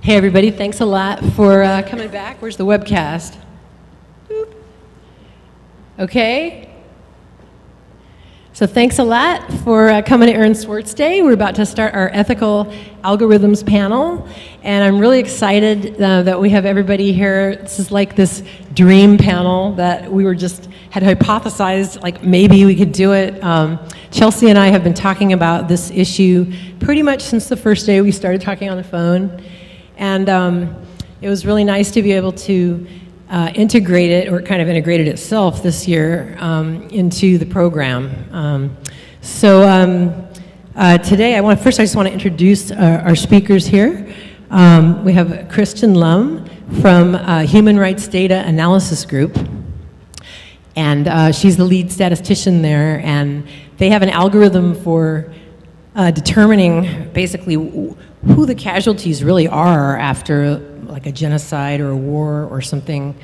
Hey everybody, thanks a lot for coming back. Where's the webcast? Boop. Okay. So thanks a lot for coming to Aaron Swartz Day. We're about to start our ethical algorithms panel, and I'm really excited that we have everybody here. This is like this dream panel that we had hypothesized, like maybe we could do it. Chelsea and I have been talking about this issue pretty much since the first day we started talking on the phone. And it was really nice to be able to integrate it, or kind of integrated itself this year into the program. Today, I just want to introduce our speakers here. We have Kristian Lum from Human Rights Data Analysis Group. And she's the lead statistician there, and they have an algorithm for determining basically who the casualties really are after like a genocide or a war or something,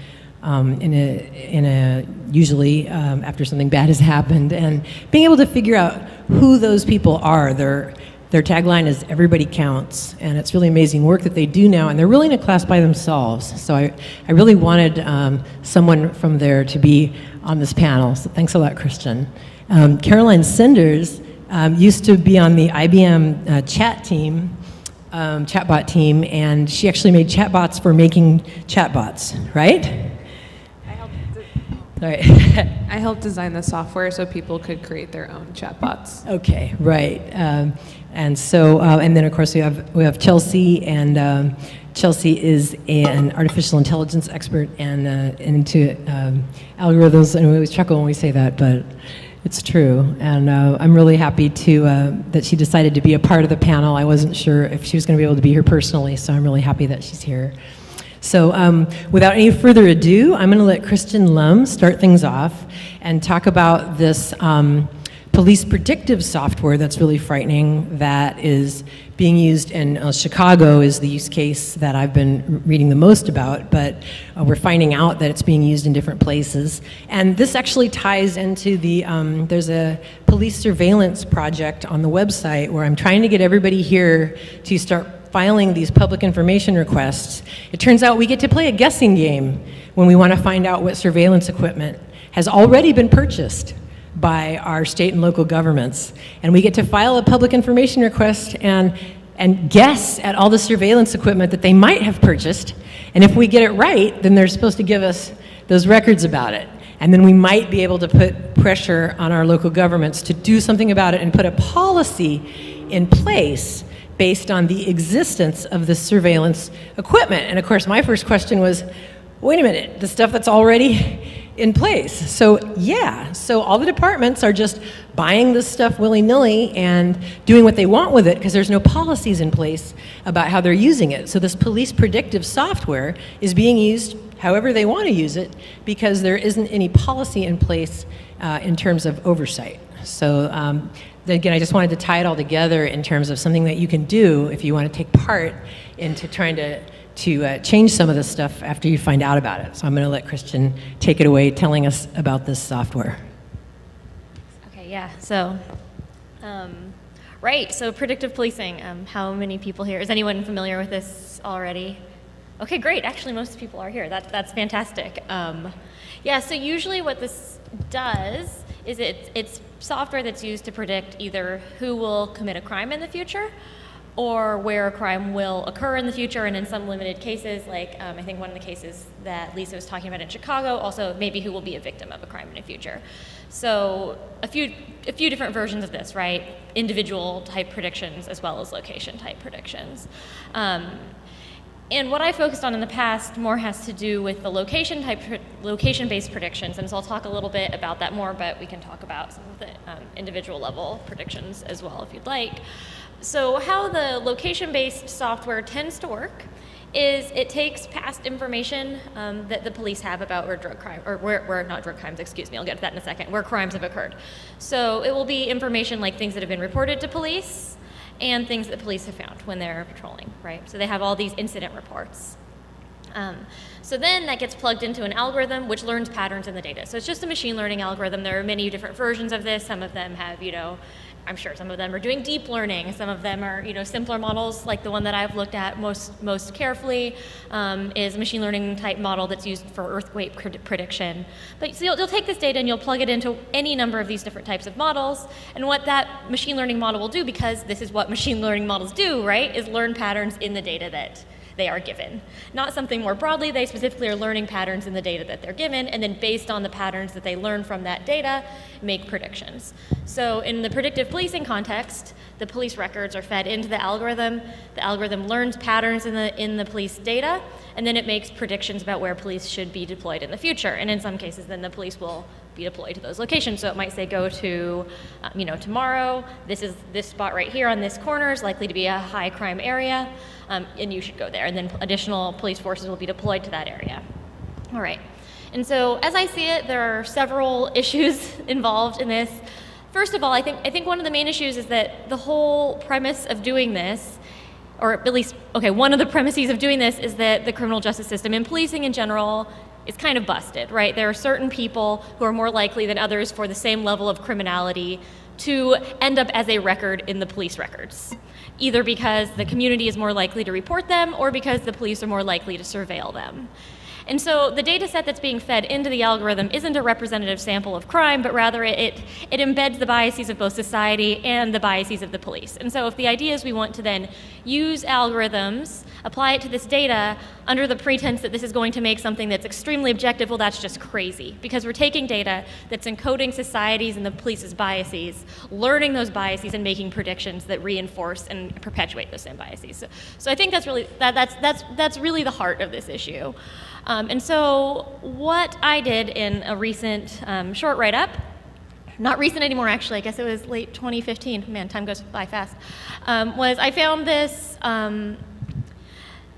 usually after something bad has happened, and being able to figure out who those people are. Their tagline is "Everybody counts," and it's really amazing work that they do now, and they're really in a class by themselves. So I really wanted someone from there to be on this panel. So thanks a lot, Kristian. Caroline Sinders used to be on the IBM chatbot team, and she actually made chatbots for making chatbots, right? I helped design the software so people could create their own chatbots. Okay, right. And then of course we have Chelsea, and Chelsea is an artificial intelligence expert and into algorithms, and we always chuckle when we say that, but it's true, and I'm really happy that she decided to be a part of the panel. I wasn't sure if she was going to be able to be here personally, so I'm really happy that she's here. So without any further ado, I'm going to let Kristian Lum start things off and talk about this police predictive software that's really frightening, that is being used in Chicago is the use case that I've been reading the most about, but we're finding out that it's being used in different places. And this actually ties into there's a police surveillance project on the website where I'm trying to get everybody here to start filing these public information requests. It turns out we get to play a guessing game when we want to find out what surveillance equipment has already been purchased by our state and local governments. And we get to file a public information request and guess at all the surveillance equipment that they might have purchased. And if we get it right, then they're supposed to give us those records about it. And then we might be able to put pressure on our local governments to do something about it and put a policy in place based on the existence of the surveillance equipment. And of course, my first question was, wait a minute, the stuff that's already in place. So yeah, so all the departments are just buying this stuff willy-nilly and doing what they want with it because there's no policies in place about how they're using it. So this police predictive software is being used however they want to use it because there isn't any policy in place in terms of oversight. So again, I just wanted to tie it all together in terms of something that you can do if you want to take part into trying to change some of this stuff after you find out about it. So I'm going to let Kristian take it away telling us about this software. Okay, yeah, so, right, so predictive policing. How many people here? Is anyone familiar with this already? Okay, great, actually most people are here. That's fantastic. Yeah, so usually what this does is it's software that's used to predict either who will commit a crime in the future or where a crime will occur in the future, and in some limited cases, like I think one of the cases that Lisa was talking about in Chicago, also maybe who will be a victim of a crime in the future. So a few different versions of this, right? Individual type predictions as well as location type predictions. And what I focused on in the past more has to do with the location-based predictions, and so I'll talk a little bit about that more, but we can talk about some of the individual level predictions as well if you'd like. So how the location-based software tends to work is it takes past information that the police have about where not drug crimes, excuse me, I'll get to that in a second, where crimes have occurred. So it will be information like things that have been reported to police and things that police have found when they're patrolling, right? So they have all these incident reports. So then that gets plugged into an algorithm which learns patterns in the data. So it's just a machine learning algorithm. There are many different versions of this. Some of them have, I'm sure some of them are doing deep learning. Some of them are, simpler models, like the one that I've looked at most carefully is a machine learning type model that's used for earthquake prediction. But so you'll take this data and you'll plug it into any number of these different types of models. And what that machine learning model will do, because this is what machine learning models do, right, is learn patterns in the data that they are given. Not something more broadly, they specifically are learning patterns in the data that they're given, and then based on the patterns that they learn from that data, make predictions. So in the predictive policing context, the police records are fed into the algorithm learns patterns in the police data, and then it makes predictions about where police should be deployed in the future. And in some cases, then the police will be deployed to those locations. So it might say, go to, tomorrow, this spot right here on this corner is likely to be a high crime area, and you should go there. And then additional police forces will be deployed to that area. All right. And so as I see it, there are several issues involved in this. First of all, I think one of the main issues is that the whole premise of doing this, or at least, one of the premises of doing this is that the criminal justice system and policing in general is kind of busted, right? There are certain people who are more likely than others for the same level of criminality to end up as a record in the police records, either because the community is more likely to report them or because the police are more likely to surveil them. And so the data set that's being fed into the algorithm isn't a representative sample of crime, but rather it embeds the biases of both society and the biases of the police. And so if the idea is we want to then use algorithms, apply it to this data under the pretense that this is going to make something that's extremely objective, well, that's just crazy. Because we're taking data that's encoding society's and the police's biases, learning those biases and making predictions that reinforce and perpetuate those same biases. So I think that's really, that's really the heart of this issue. And so what I did in a recent short write-up, not recent anymore actually, I guess it was late 2015, man, time goes by fast, was I found this,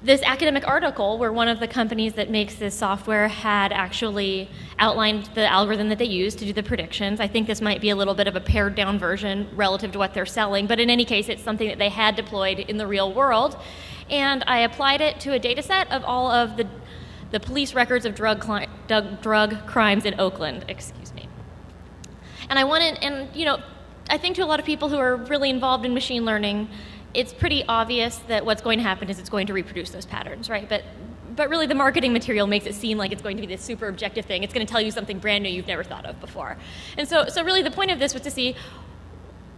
this academic article where one of the companies that makes this software had actually outlined the algorithm that they use to do the predictions. I think this might be a little bit of a pared down version relative to what they're selling, but in any case, it's something that they had deployed in the real world. And I applied it to a data set of all of the police records of drug crimes in Oakland, excuse me. And I wanted, and I think to a lot of people who are really involved in machine learning, it's pretty obvious that what's going to happen is it's going to reproduce those patterns, right? But really the marketing material makes it seem like it's going to be this super objective thing. It's going to tell you something brand new you've never thought of before. And so really the point of this was to see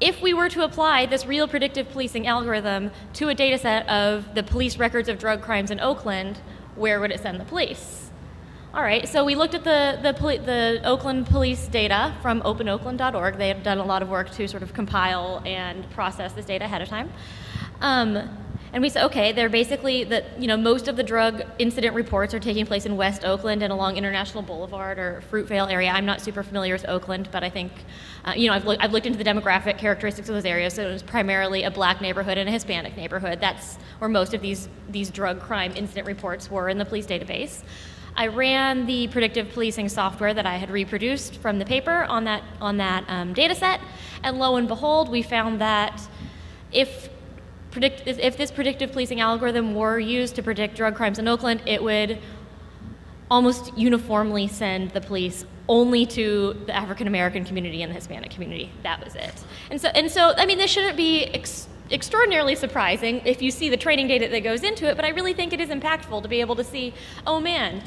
if we were to apply this real predictive policing algorithm to a data set of the police records of drug crimes in Oakland, where would it send the police? All right, so we looked at the Oakland police data from openoakland.org. They have done a lot of work to sort of compile and process this data ahead of time. And we said, okay, they're basically most of the drug incident reports are taking place in West Oakland and along International Boulevard or Fruitvale area. I'm not super familiar with Oakland, but I think, I've looked into the demographic characteristics of those areas. So it was primarily a black neighborhood and a Hispanic neighborhood. That's where most of these drug crime incident reports were in the police database. I ran the predictive policing software that I had reproduced from the paper on that data set, and lo and behold, we found that if this predictive policing algorithm were used to predict drug crimes in Oakland, it would almost uniformly send the police only to the African American community and the Hispanic community. That was it. And so I mean, this shouldn't be extraordinarily surprising if you see the training data that goes into it, but I really think it is impactful to be able to see, oh man,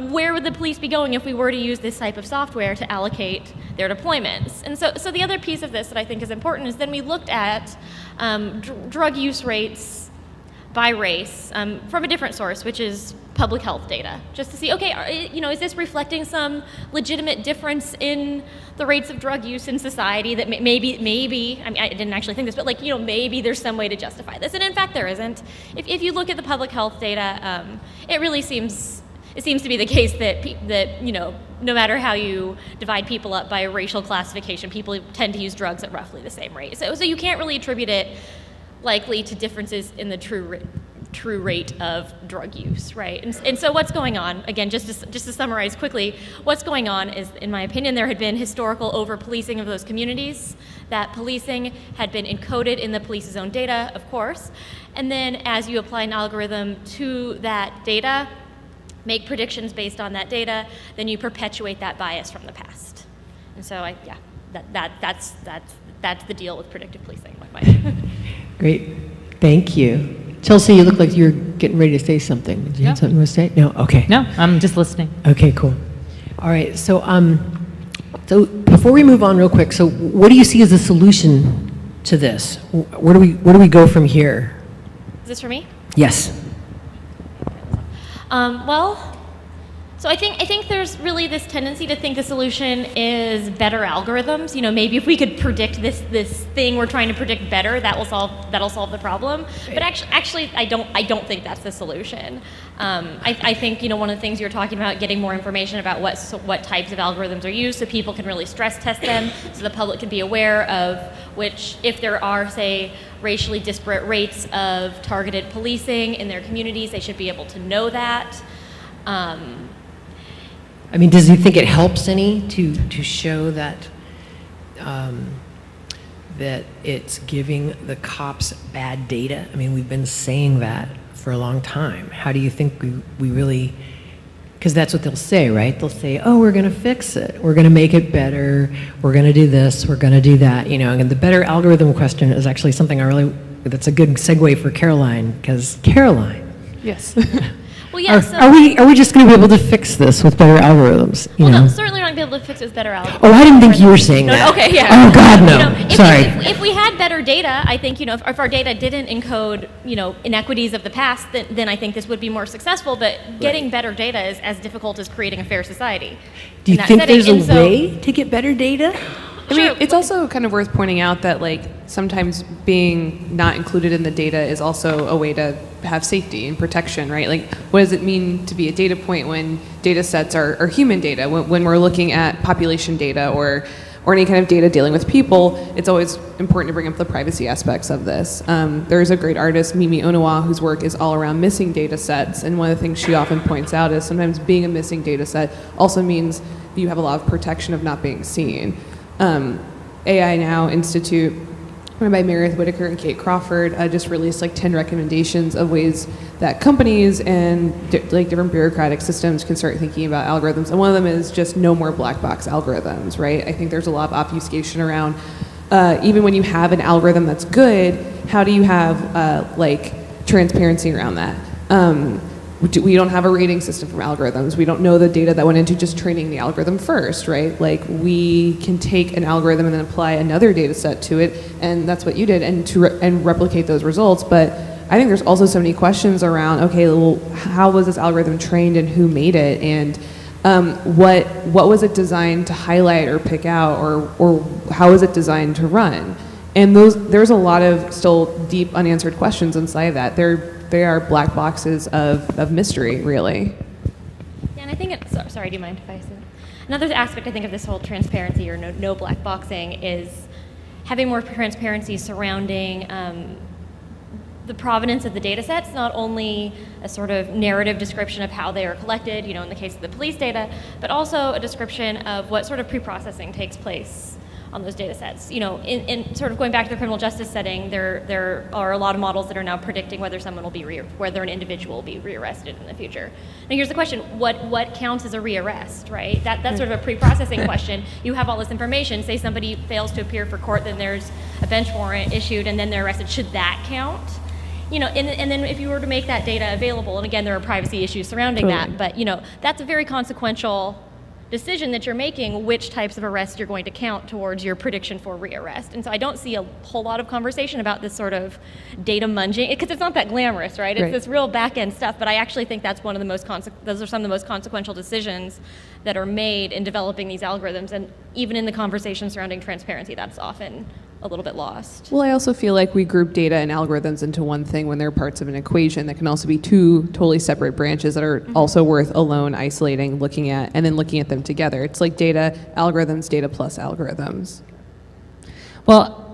where would the police be going if we were to use this type of software to allocate their deployments? And so the other piece of this that I think is important is then we looked at drug use rates by race from a different source, which is public health data, just to see, okay, is this reflecting some legitimate difference in the rates of drug use in society that maybe, I mean, I didn't actually think this, but maybe there's some way to justify this. And in fact, there isn't. If you look at the public health data, it really seems to be the case that no matter how you divide people up by racial classification, people tend to use drugs at roughly the same rate. So you can't really attribute it likely to differences in the true rate of drug use, right? And so what's going on, again, just to summarize quickly, what's going on is, in my opinion, there had been historical over-policing of those communities. That policing had been encoded in the police's own data, of course, and then as you apply an algorithm to that data, make predictions based on that data, then you perpetuate that bias from the past. And so that's that's the deal with predictive policing. Great, thank you. Chelsea, you look like you're getting ready to say something. Did you have something to say? No? Okay. No, I'm just listening. Okay, cool. All right, so so before we move on real quick, so what do you see as a solution to this? Where do we go from here? Is this for me? Yes. Well, so I think there's really this tendency to think the solution is better algorithms. You know, maybe if we could predict this thing we're trying to predict better, that'll solve the problem. Right. But actually, I don't think that's the solution. I think, you know, one of the things you're talking about, getting more information about what types of algorithms are used, so people can really stress test them, so the public can be aware of which, if there are, say, racially disparate rates of targeted policing in their communities, they should be able to know that. I mean, does you think it helps any to show that that it's giving the cops bad data? I mean, we've been saying that for a long time. How do you think we really, because that's what they'll say, right? They'll say, oh, we're going to fix it. We're going to make it better. We're going to do this. We're going to do that. You know, and the better algorithm question is actually something that's a good segue for Caroline, because Caroline. Yes. Well, yeah, are we just going to be able to fix this with better algorithms? No, certainly we're not going to be able to fix it with better algorithms. Oh, I didn't think you were saying that. Okay, yeah. Oh, God, no. You know, sorry. If we had better data, I think, you know, if our data didn't encode, you know, inequities of the past, then I think this would be more successful. But getting better data is as difficult as creating a fair society. Do you think there's a way to get better data? I mean, it's also kind of worth pointing out that, like, sometimes being not included in the data is also a way to have safety and protection, right? Like, what does it mean to be a data point when data sets are human data? When we're looking at population data or any kind of data dealing with people, it's always important to bring up the privacy aspects of this. There's a great artist, Mimi Onawa, whose work is all around missing data sets, and one of the things she often points out is sometimes being a missing data set also means you have a lot of protection of not being seen. AI Now Institute, run by Meredith Whitaker and Kate Crawford, just released like 10 recommendations of ways that companies and different bureaucratic systems can start thinking about algorithms. And one of them is just no more black box algorithms, right? I think there's a lot of obfuscation around, even when you have an algorithm that's good, how do you have like transparency around that? We don't have a rating system from algorithms. We don't know the data that went into just training the algorithm first, right? Like, we can take an algorithm and then apply another data set to it, and that's what you did, and replicate those results. But I think there's also so many questions around, okay, well, how was this algorithm trained and who made it? And what was it designed to highlight or pick out, or how was it designed to run? And there's a lot of still deep unanswered questions inside that. They are black boxes of mystery, really. Yeah, and I think sorry, do you mind if I say that? Another aspect, I think, of this whole transparency or no black boxing is having more transparency surrounding the provenance of the data sets, not only a sort of narrative description of how they are collected, you know, in the case of the police data, but also a description of what sort of pre-processing takes place on those data sets. You know, in sort of going back to the criminal justice setting, there are a lot of models that are now predicting whether someone will be whether an individual will be rearrested in the future. Now here's the question: what counts as a rearrest, right? That's sort of a pre-processing question. You have all this information. Say somebody fails to appear for court, then there's a bench warrant issued, and then they're arrested. Should that count? You know, and then if you were to make that data available, and again, there are privacy issues surrounding that, but you know, that's a very consequential decision that you're making, which types of arrests you're going to count towards your prediction for rearrest. And so I don't see a whole lot of conversation about this sort of data munging, because it's not that glamorous, right? It's this real back-end stuff, but I actually think that's one of the most those are some of the most consequential decisions that are made in developing these algorithms, and even in the conversation surrounding transparency, that's often a little bit lost. Well, I also feel like we group data and algorithms into one thing when they're parts of an equation that can also be two totally separate branches that are also worth alone isolating, looking at, and then looking at them together. It's like data, algorithms, data plus algorithms. Well,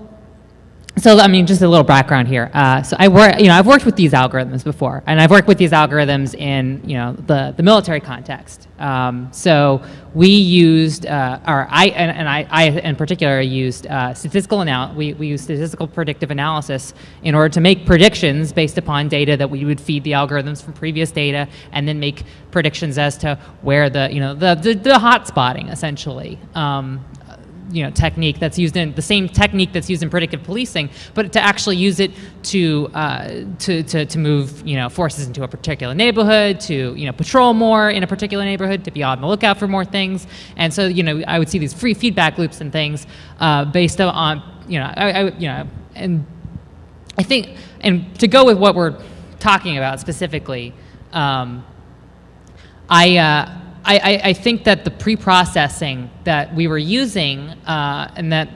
so I mean, just a little background here. So I've worked with these algorithms before, and I've worked with these algorithms in, you know, the military context. So we used, I in particular used statistical we used statistical predictive analysis in order to make predictions based upon data that we would feed the algorithms from previous data, and then make predictions as to where the hot spotting essentially. technique that's used in the same technique that's used in predictive policing, but to actually use it to move forces into a particular neighborhood, to patrol more in a particular neighborhood, to be on the lookout for more things. And so I would see these free feedback loops and things based on and I think, and to go with what we're talking about specifically, I think that the pre-processing that we were using and that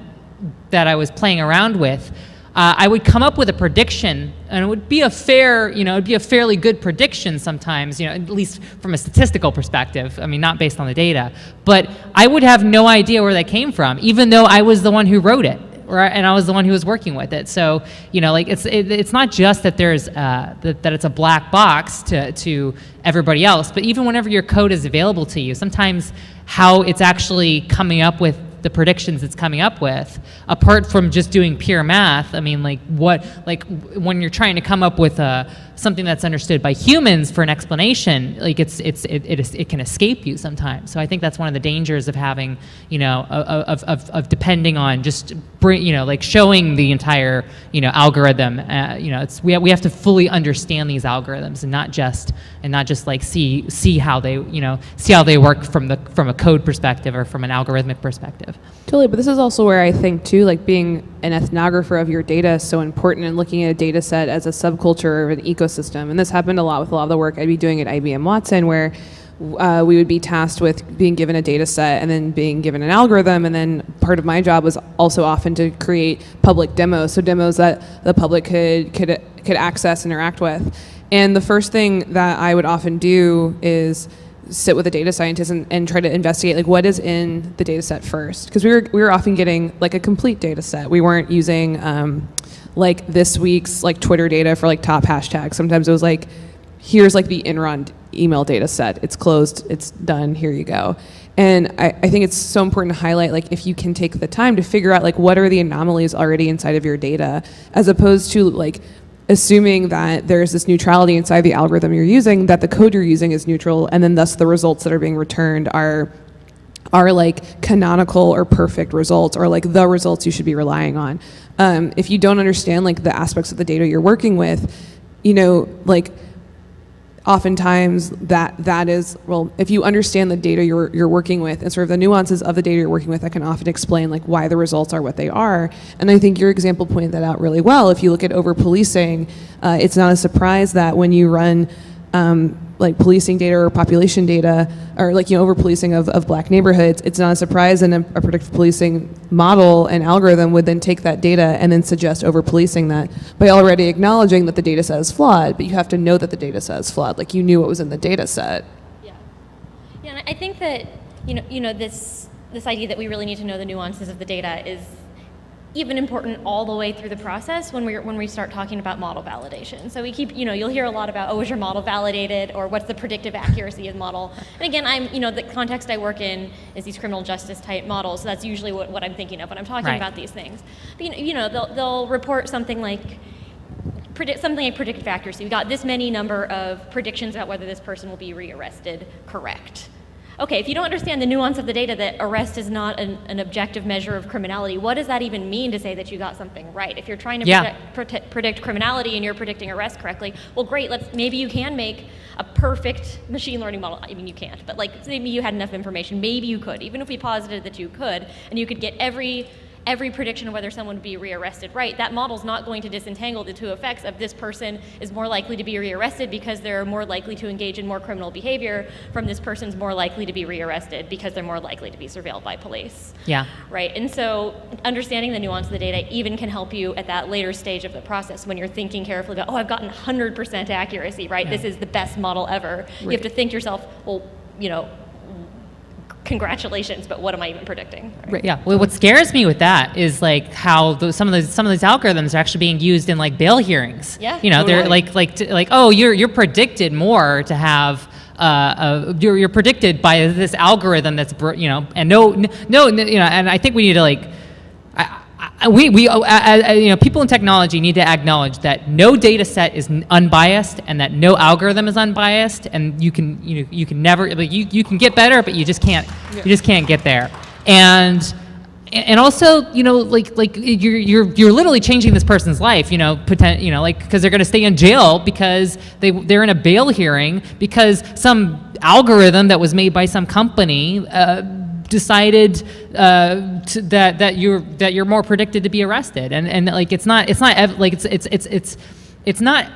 I was playing around with, I would come up with a prediction, and it would be a fairly good prediction sometimes, at least from a statistical perspective. I mean, not based on the data, but I would have no idea where that came from, even though I was the one who wrote it. And I was the one who was working with it. So, it's not just that there's that it's a black box to everybody else, but even whenever your code is available to you, sometimes how it's actually coming up with the predictions it's coming up with, apart from just doing pure math. I mean, when you're trying to come up with something that's understood by humans for an explanation, it can escape you sometimes. So I think that's one of the dangers of having, of depending on just showing the entire algorithm. We have to fully understand these algorithms and not just see how they work from a code perspective or from an algorithmic perspective. Totally, but this is also where I think too, being an ethnographer of your data is so important, and looking at a data set as a subculture of an ecosystem. And this happened a lot with a lot of the work I'd be doing at IBM Watson, where we would be tasked with being given a data set and then being given an algorithm, and then part of my job was also often to create public demos, so demos that the public could access and interact with. And the first thing that I would often do is sit with a data scientist and try to investigate what is in the data set first, because we were often getting a complete data set. We weren't using this week's Twitter data for top hashtags. Sometimes it was here's the Enron email data set. It's closed, it's done, here you go. And I think it's so important to highlight if you can take the time to figure out what are the anomalies already inside of your data, as opposed to assuming that there's this neutrality inside the algorithm you're using, that the code you're using is neutral, and then thus the results that are being returned are canonical or perfect results, or the results you should be relying on. If you don't understand the aspects of the data you're working with, oftentimes that is, if you understand the data you're working with and sort of the nuances of the data you're working with, that can often explain why the results are what they are. And I think your example pointed that out really well. If you look at over-policing, it's not a surprise that when you run policing data or population data, or over-policing of black neighborhoods, it's not a surprise, and a predictive policing model and algorithm would then take that data and then suggest over-policing that by already acknowledging that the data set is flawed, but you have to know that the data set is flawed, you knew what was in the data set. Yeah, and I think that this idea that we really need to know the nuances of the data is even important all the way through the process when we start talking about model validation. So we keep, you'll hear a lot about, oh, is your model validated, or what's the predictive accuracy of the model? And again, the context I work in is these criminal justice type models, so that's usually what I'm thinking of when I'm talking about these things. But, they'll report something like predictive accuracy. We got this many number of predictions about whether this person will be rearrested correct. Okay, if you don't understand the nuance of the data that arrest is not an objective measure of criminality, what does that even mean to say that you got something right? If you're trying to predict criminality and you're predicting arrest correctly, well, great, maybe you can make a perfect machine learning model. I mean, you can't, but maybe you had enough information, maybe you could, even if we posited that you could, and you could get every prediction of whether someone would be rearrested right, that model's not going to disentangle the two effects of this person is more likely to be rearrested because they're more likely to engage in more criminal behavior from this person's more likely to be rearrested because they're more likely to be surveilled by police. Yeah. Right, and so understanding the nuance of the data even can help you at that later stage of the process when you're thinking carefully about, oh, I've gotten 100% accuracy, right? This is the best model ever. Right. You have to think to yourself, well, congratulations, but what am I even predicting? Right. Yeah. Well, what scares me with that is how some of these algorithms are actually being used in bail hearings. Yeah. They're oh, you're predicted more to have. You're predicted by this algorithm that's and and I think we need to people in technology need to acknowledge that no data set is unbiased and that no algorithm is unbiased, and you can never you can get better, but you just can't get there. And And also, you know, like you're literally changing this person's life, you know, like, because they're going to stay in jail because they're in a bail hearing because some algorithm that was made by some company decided that you're more predicted to be arrested, and like it's not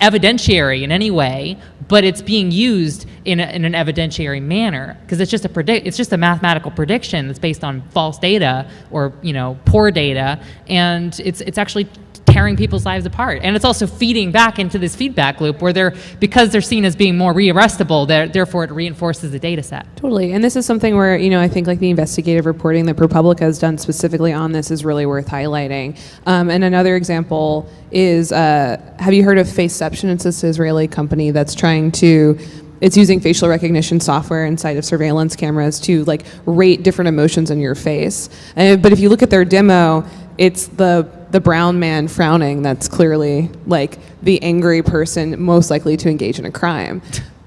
evidentiary in any way, but it's being used in an evidentiary manner because it's just a mathematical prediction that's based on false data or, you know, poor data, and it's actually tearing people's lives apart. And it's also feeding back into this feedback loop where because they're seen as being more rearrestable, therefore it reinforces the data set. Totally. And this is something where, you know, I think like the investigative reporting that ProPublica has done specifically on this is really worth highlighting. And another example is, have you heard of Faceception? It's this Israeli company that's it's using facial recognition software inside of surveillance cameras to like rate different emotions in your face. But if you look at their demo, it's the brown man frowning that's clearly like the angry person most likely to engage in a crime.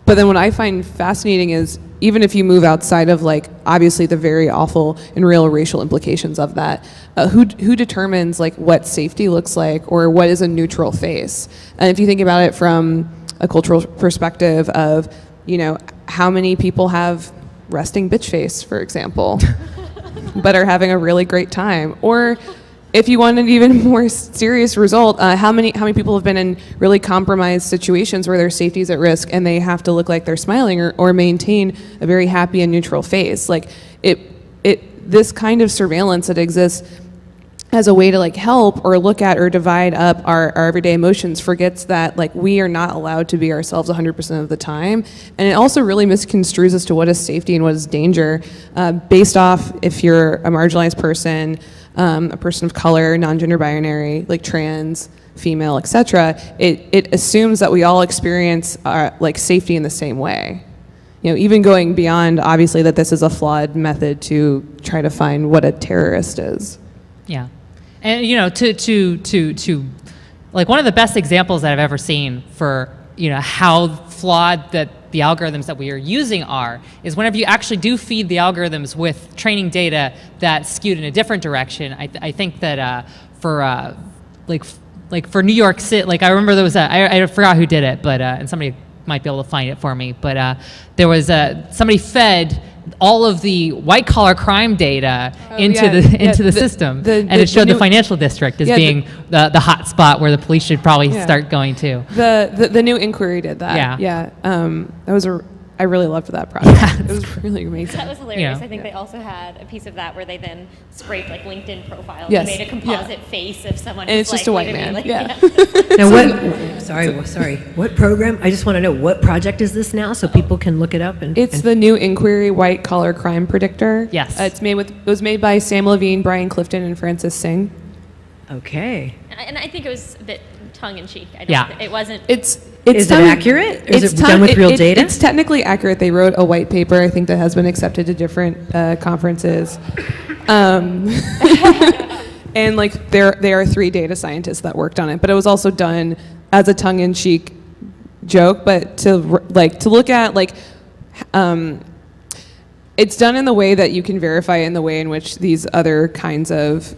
But then what I find fascinating is even if you move outside of like obviously the very awful and real racial implications of that, who determines like what safety looks like or what is a neutral face? And if you think about it from a cultural perspective of, you know, how many people have resting bitch face, for example, but are having a really great time, or if you want an even more serious result, how many people have been in really compromised situations where their safety is at risk and they have to look like they're smiling or maintain a very happy and neutral face? Like this kind of surveillance that exists as a way to like help or look at or divide up our everyday emotions forgets that like we are not allowed to be ourselves 100% of the time, and it also really misconstrues as to what is safety and what is danger based off if you're a marginalized person, a person of color, non-gender binary, like trans, female, etc. It assumes that we all experience like safety in the same way. You know, even going beyond obviously that this is a flawed method to try to find what a terrorist is. Yeah, and you know, to like one of the best examples that I've ever seen for, you know, how flawed that the algorithms that we are using is whenever you actually do feed the algorithms with training data that's skewed in a different direction. I think that for New York City, like I remember there was I forgot who did it, but and somebody might be able to find it for me, but there was somebody fed all of the white collar crime data into the system, and it showed the financial district as being the hot spot where the police should probably start going to. The new inquiry did that. That was I really loved that project. It was really amazing. That was hilarious. Yeah. I think they also had a piece of that where they then scraped like LinkedIn profiles Yes. and made a composite face of someone. And it's who's just a like, white man. like, Now what, sorry, what program? I just want to know, what project is this now so people can look it up? It's the new inquiry white collar crime predictor. Yes. It was made by Sam Levine, Brian Clifton, and Francis Singh. Okay. And I think it was a bit tongue-in-cheek. It wasn't. Is it accurate? Is it done with real data? It's technically accurate. They wrote a white paper, I think, that has been accepted to different conferences. And like there are 3 data scientists that worked on it, but it was also done as a tongue-in-cheek joke. But to look at it's done in the way that you can verify in the way in which these other kinds of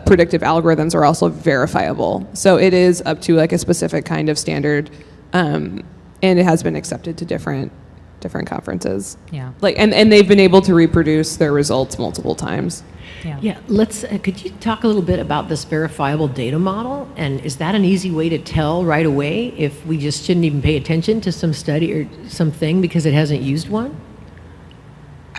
predictive algorithms are also verifiable. So it is up to like a specific kind of standard, and it has been accepted to different conferences. Yeah. And they've been able to reproduce their results multiple times. Yeah, could you talk a little bit about this verifiable data model? And is that an easy way to tell right away if we just shouldn't even pay attention to some study or something because it hasn't used one?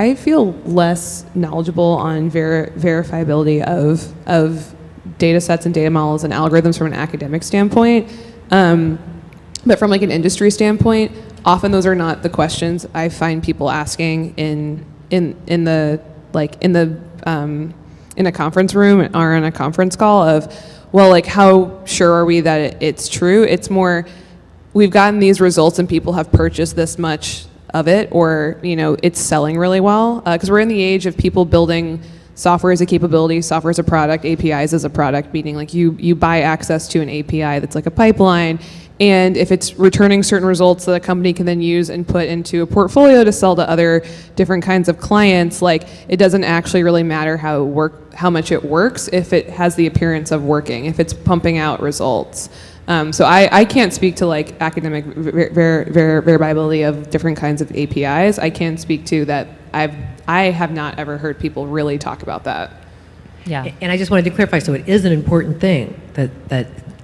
I feel less knowledgeable on verifiability of data sets and data models and algorithms from an academic standpoint. But from like an industry standpoint, often those are not the questions I find people asking in a conference room or on a conference call of, well, like how sure are we that it's true? It's more, we've gotten these results and people have purchased this much of it, or it's selling really well, because we're in the age of people building software as a capability, software as a product, APIs as a product, meaning like you buy access to an API that's like a pipeline, and if it's returning certain results that a company can then use and put into a portfolio to sell to other different kinds of clients, like it doesn't actually really matter how much it works if it has the appearance of working, if it's pumping out results. So I can't speak to like academic verifiability of different kinds of APIs. I can speak to that I have not ever heard people really talk about that. Yeah. And I just wanted to clarify, so it is an important thing that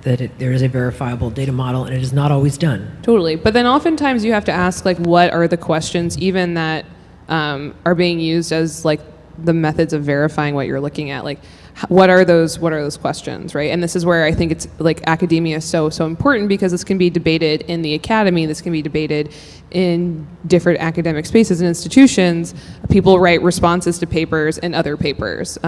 there is a verifiable data model, and it is not always done. Totally. But then oftentimes you have to ask, like, what are the questions even that are being used as like the methods of verifying what you're looking at? Like, what are those questions, right? And this is where I think it's like academia is so important, because this can be debated in the academy, this can be debated in different academic spaces and institutions. People write responses to papers and other papers,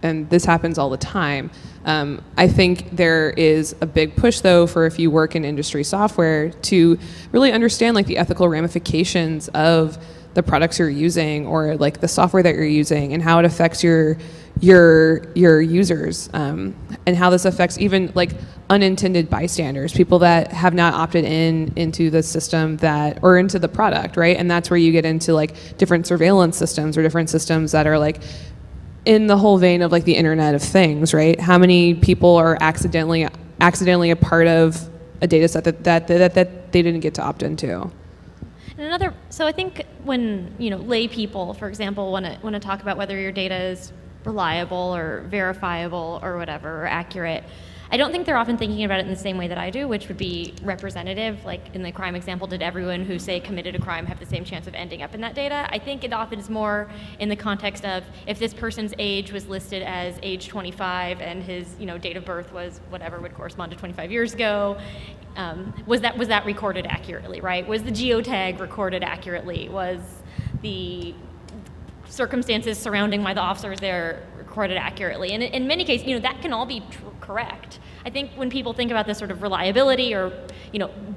and this happens all the time. I think there is a big push, though, for if you work in industry software to really understand like the ethical ramifications of the products you're using, or like the software that you're using, and how it affects your users, and how this affects even like unintended bystanders, people that have not opted into the system or into the product, right? And that's where you get into like different surveillance systems, or different systems that are like in the whole vein of like the Internet of Things, right? How many people are accidentally a part of a data set that they didn't get to opt into? And so I think when lay people, for example, want to talk about whether your data is reliable or verifiable or whatever, or accurate, I don't think they're often thinking about it in the same way that I do, which would be representative. Like in the crime example, did everyone who, say, committed a crime have the same chance of ending up in that data? I think it often is more in the context of if this person's age was listed as age 25 and his date of birth was whatever would correspond to 25 years ago, was that recorded accurately, right? Was the geotag recorded accurately? Was the circumstances surrounding why the officer was there recorded accurately? And in many cases, that can all be correct. I think when people think about this sort of reliability, or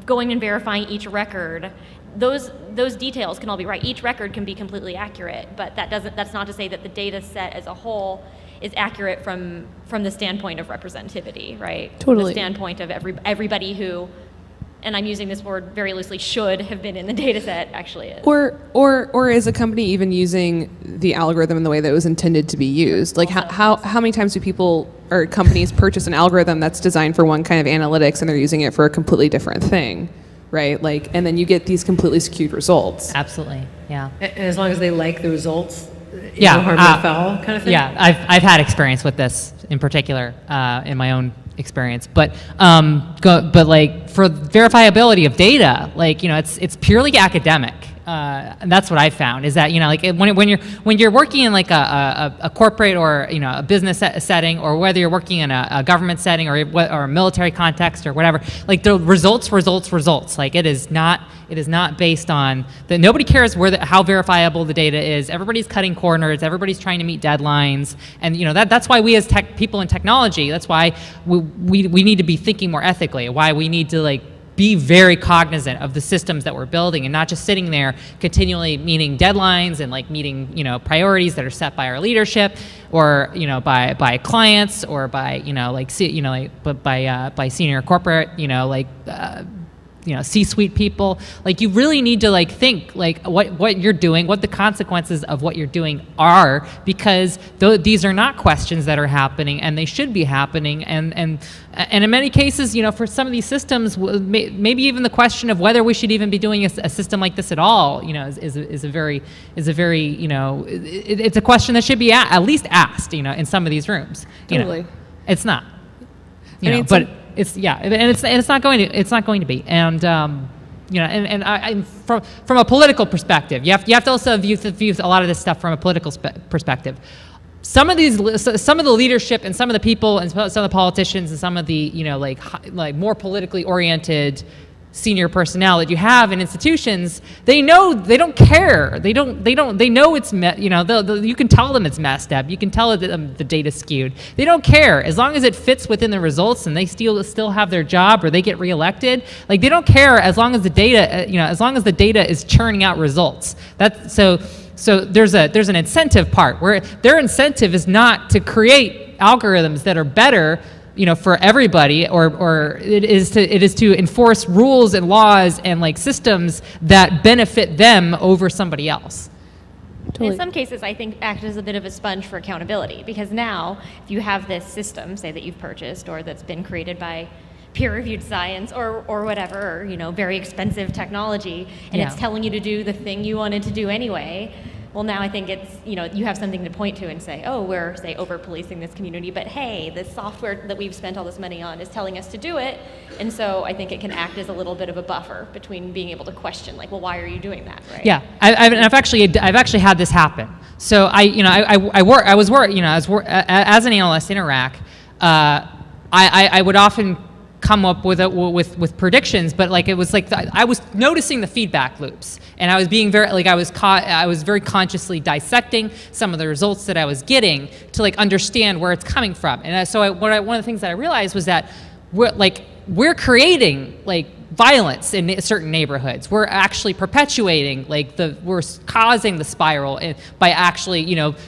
going and verifying each record, those details can all be right. Each record can be completely accurate, but that's not to say that the data set as a whole is accurate from the standpoint of representativity, right? Totally. The standpoint of everybody who, and I'm using this word very loosely, should have been in the data set actually is. Or is a company even using the algorithm in the way that it was intended to be used? Like how many times do people or companies purchase an algorithm that's designed for one kind of analytics and they're using it for a completely different thing, right? Like, and then you get these completely skewed results. Absolutely, yeah. And as long as they like the results, yeah, no harm, no foul kind of thing? Yeah, I've had experience with this in particular in my own experience, but like for verifiability of data, like it's purely academic, and that's what I found is that like when you're working in like a corporate or a business setting, or whether you're working in a government setting or a military context or whatever, like the results, like it is not based on that. Nobody cares how verifiable the data is. Everybody's cutting corners. Everybody's trying to meet deadlines, and that's why we as people in technology, that's why we need to be thinking more ethically. Why we need to like be very cognizant of the systems that we're building, and not just sitting there continually meeting deadlines and like meeting priorities that are set by our leadership, or by clients, or by by senior corporate C-suite people. Like you really need to like think like what you're doing, what the consequences of what you're doing are, because these are not questions that are happening, and they should be happening. And in many cases, for some of these systems, maybe even the question of whether we should even be doing a system like this at all, is a very it's a question that should be at least asked, in some of these rooms. Totally. It's not. But it's not going to be, and from a political perspective, you have to also view a lot of this stuff from a political perspective. Some of the leadership and some of the people and some of the politicians and some of the like more politically oriented senior personnel that you have in institutions, they don't care. They know it's you can tell them it's messed up. You can tell the data's skewed. They don't care as long as it fits within the results and they still have their job or they get reelected. Like they don't care as long as the data is churning out results. So there's an incentive part where their incentive is not to create algorithms that are better for everybody, or it is to enforce rules and laws and like systems that benefit them over somebody else. Totally. In some cases, I think act as a bit of a sponge for accountability, because now if you have this system, say that you've purchased or that's been created by peer-reviewed science or whatever, or, very expensive technology, and it's telling you to do the thing you wanted to do anyway, well, now I think it's, you have something to point to and say, oh, we're, say, over-policing this community, but hey, the software that we've spent all this money on is telling us to do it, and so I think it can act as a little bit of a buffer between being able to question, like, well, why are you doing that, right? Yeah, I've actually had this happen. So as an analyst in Iraq, I would often come up with predictions, but like it was like I was noticing the feedback loops, and I was being very I was very consciously dissecting some of the results that I was getting to like understand where it's coming from. And so one of the things that I realized was that we're creating like violence in certain neighborhoods. We're actually perpetuating, we're causing the spiral by actually,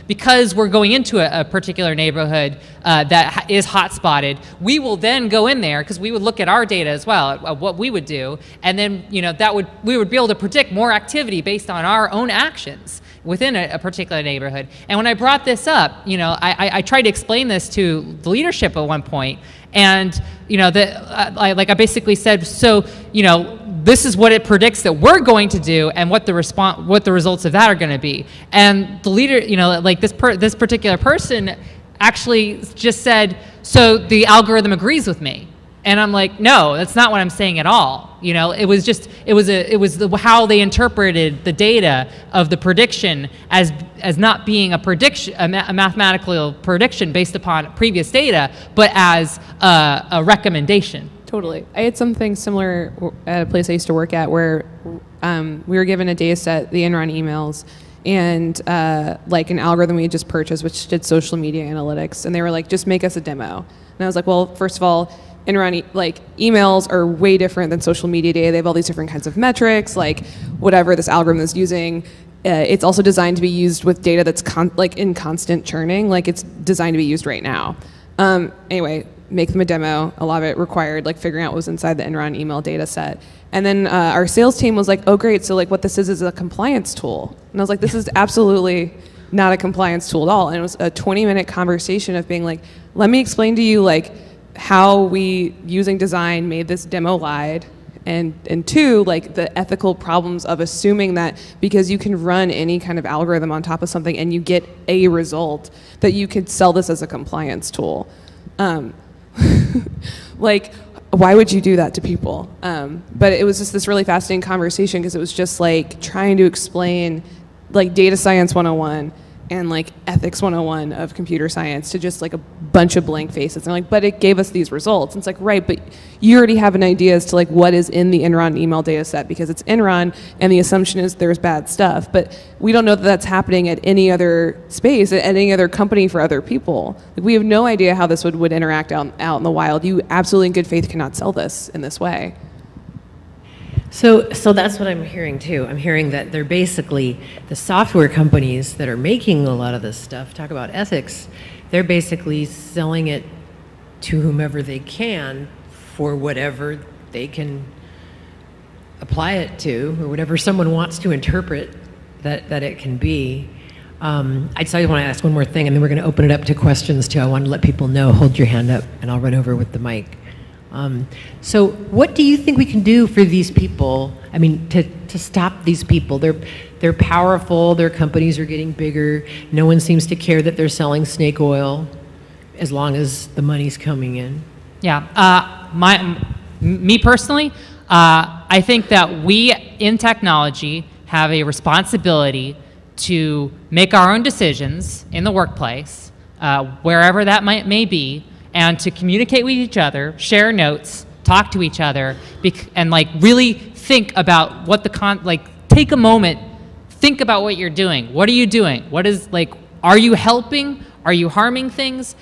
because we're going into a particular neighborhood that is hot-spotted, we will then go in there, because we would look at our data as well, at what we would do, and then, we would be able to predict more activity based on our own actions within a particular neighborhood. And when I brought this up, I tried to explain this to the leadership at one point, and I basically said, so this is what it predicts that we're going to do, and what the results of that are going to be. And the leader, this particular person actually just said, so the algorithm agrees with me. And I'm like, no, that's not what I'm saying at all. It was how they interpreted the data of the prediction as not being a prediction, a mathematical prediction based upon previous data, but as a recommendation. Totally. I had something similar at a place I used to work at where we were given a data set, the Enron emails, and like an algorithm we had just purchased, which did social media analytics. And they were like, just make us a demo. And I was like, well, first of all, Enron, emails are way different than social media data. They have all these different kinds of metrics, like whatever this algorithm is using. It's also designed to be used with data that's in constant churning. It's designed to be used right now. Anyway, make them a demo. A lot of it required figuring out what was inside the Enron email data set. And then our sales team was like, oh great, so what this is a compliance tool. And I was like, this is absolutely not a compliance tool at all. And it was a 20-minute conversation of being like, let me explain to you how we, using design, made this demo lied, and two, the ethical problems of assuming that because you can run any kind of algorithm on top of something and you get a result, that you could sell this as a compliance tool. Why would you do that to people? But it was just this really fascinating conversation, because it was just trying to explain data science 101 and ethics 101 of computer science to just a bunch of blank faces. And but it gave us these results. And it's right, but you already have an idea as to what is in the Enron email data set, because it's Enron and the assumption is there's bad stuff. But we don't know that that's happening at any other space, at any other company for other people. We have no idea how this would interact out in the wild. You absolutely in good faith cannot sell this in this way. So that's what I'm hearing too. I'm hearing that they're basically, the software companies that are making a lot of this stuff, talk about ethics, they're basically selling it to whomever they can for whatever they can apply it to, or whatever someone wants to interpret that it can be. I just want to ask one more thing, and then we're going to open it up to questions too. I want to let people know, hold your hand up, and I'll run over with the mic. So what do you think we can do for these people? I mean, to stop these people? They're powerful, their companies are getting bigger, no one seems to care that they're selling snake oil as long as the money's coming in. Yeah, me personally, I think that we in technology have a responsibility to make our own decisions in the workplace, wherever that may be, and to communicate with each other, share notes, talk to each other, and really think about what take a moment, think about what you're doing. What are you doing? What is are you helping? Are you harming things?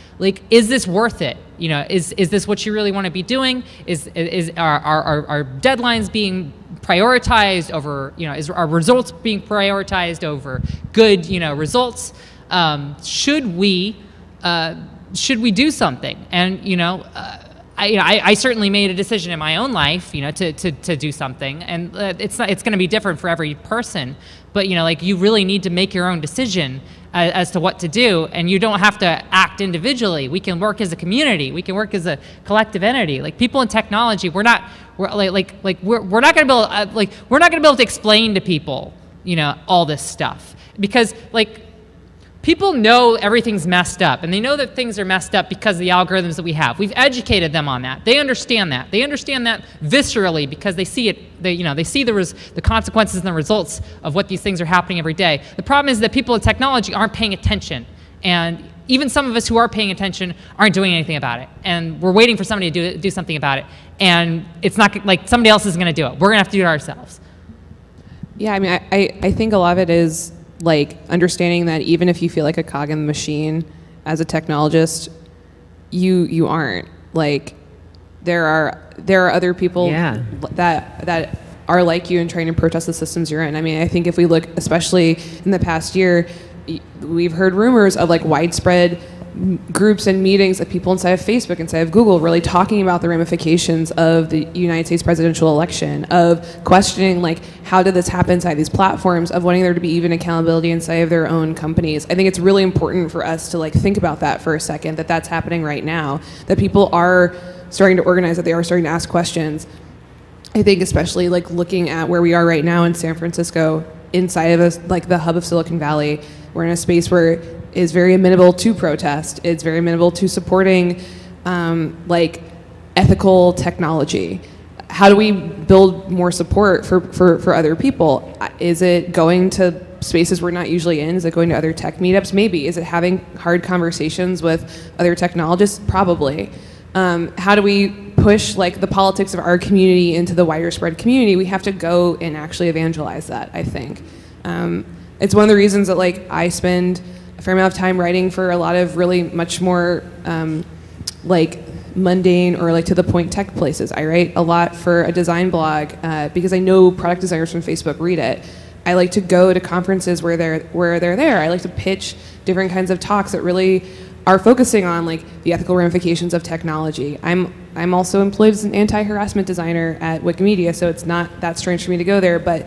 Is this worth it? Is this what you really want to be doing? Are deadlines being prioritized over, are results being prioritized over good, results? Should we should we do something? And I certainly made a decision in my own life, to do something, and it's going to be different for every person. But you really need to make your own decision as to what to do, and you don't have to act individually. We can work as a community. We can work as a collective entity. Like people in technology, we're not going to be able to explain to people, all this stuff, because people know everything's messed up, and they know that things are messed up because of the algorithms that we have. We've educated them on that. They understand that. They understand that viscerally because they see it. They see the consequences and the results of what these things are happening every day. The problem is that people in technology aren't paying attention, and even some of us who are paying attention aren't doing anything about it. And we're waiting for somebody to do something about it, and it's not like somebody else is going to do it. We're going to have to do it ourselves. Yeah, I mean, I think a lot of it is understanding that even if you feel like a cog in the machine as a technologist, you aren't. There are other people that are like you and trying to protest the systems you're in. I mean, I think if we look, especially in the past year, we've heard rumors of widespread groups and meetings of people inside of Facebook, inside of Google, really talking about the ramifications of the United States presidential election, of questioning how did this happen inside these platforms, of wanting there to be even accountability inside of their own companies. I think it's really important for us to think about that for a second, that that's happening right now, that people are starting to organize, that they are starting to ask questions. I think especially looking at where we are right now in San Francisco, inside of us, the hub of Silicon Valley, we're in a space where is very amenable to protest. It's very amenable to supporting ethical technology. How do we build more support for other people? Is it going to spaces we're not usually in? Is it going to other tech meetups? Maybe. Is it having hard conversations with other technologists? Probably. How do we push the politics of our community into the wider spread community? We have to go and actually evangelize that, I think. It's one of the reasons that I spend a fair amount of time writing for a lot of really much more mundane or to the point tech places. I write a lot for a design blog because I know product designers from Facebook read it. I like to go to conferences where they're there. I like to pitch different kinds of talks that really are focusing on the ethical ramifications of technology. I'm also employed as an anti-harassment designer at Wikimedia, so it's not that strange for me to go there, but